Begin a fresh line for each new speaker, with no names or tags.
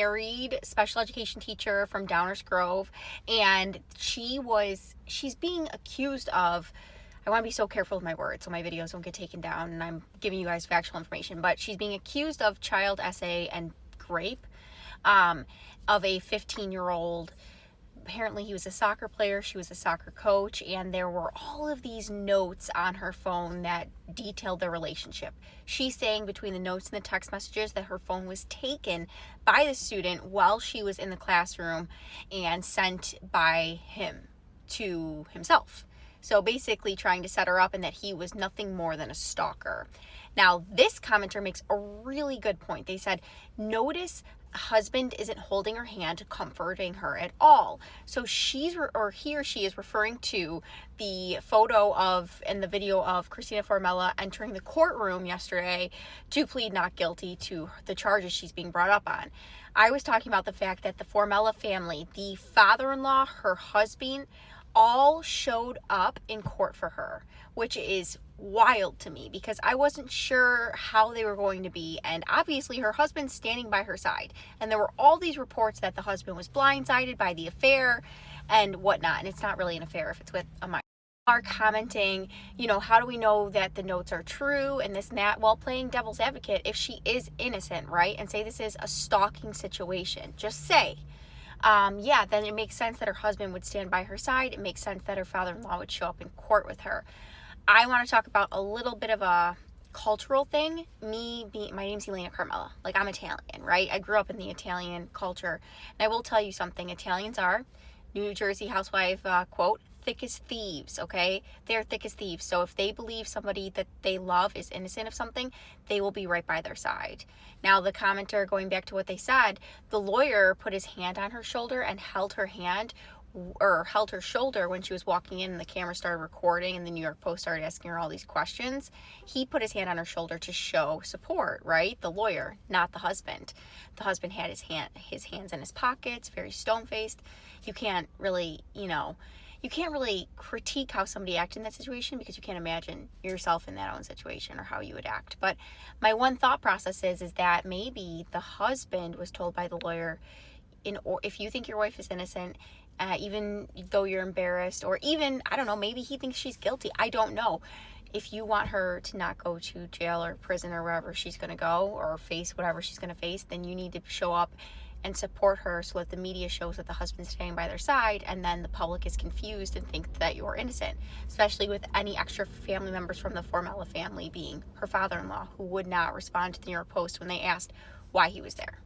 married special education teacher from Downers Grove, and she's being accused of, I want to be so careful with my words so my videos don't get taken down and I'm giving you guys factual information, but she's being accused of child SA and rape of a 15-year-old. Apparently he was a soccer player, she was a soccer coach, and there were all of these notes on her phone that detailed their relationship. She's saying between the notes and the text messages that her phone was taken by the student while she was in the classroom and sent by him to himself. So basically trying to set her up and that he was nothing more than a stalker. Now, this commenter makes a really good point. They said, notice husband isn't holding her hand, comforting her at all. So he or she is referring to the photo of and the video of Christina Formella entering the courtroom yesterday to plead not guilty to the charges she's being brought up on. I was talking about the fact that the Formella family, the father-in-law, her husband, all showed up in court for her, which is wild to me because I wasn't sure how they were going to be, and obviously her husband's standing by her side, and there were all these reports that the husband was blindsided by the affair and whatnot, and it's not really an affair if it's with a minor. Are commenting, how do we know that the notes are true and this and that? Well, playing devil's advocate, if she is innocent, right, and say this is a stalking situation, just say, then it makes sense that her husband would stand by her side. It makes sense that her father-in-law would show up in court with her. I want to talk about a little bit of a cultural thing. My name's Elena Carmella. Like, I'm Italian, right? I grew up in the Italian culture. And I will tell you something. Italians are, New Jersey housewife quote, thick as thieves, okay? They're thick as thieves. So if they believe somebody that they love is innocent of something, they will be right by their side. Now, the commenter, going back to what they said, the lawyer put his hand on her shoulder and held her shoulder when she was walking in and the camera started recording and the New York Post started asking her all these questions. He put his hand on her shoulder to show support, right? The lawyer, not the husband. The husband had his hands in his pockets, very stone-faced. You can't really critique how somebody acted in that situation because you can't imagine yourself in that own situation or how you would act. But my one thought process is that maybe the husband was told by the lawyer, if you think your wife is innocent, even though you're embarrassed, or even, I don't know, maybe he thinks she's guilty. I don't know. If you want her to not go to jail or prison or wherever she's going to go or face whatever she's going to face, then you need to show up and support her so that the media shows that the husband's standing by their side, and then the public is confused and think that you're innocent, especially with any extra family members from the Formella family being her father-in-law, who would not respond to the New York Post when they asked why he was there.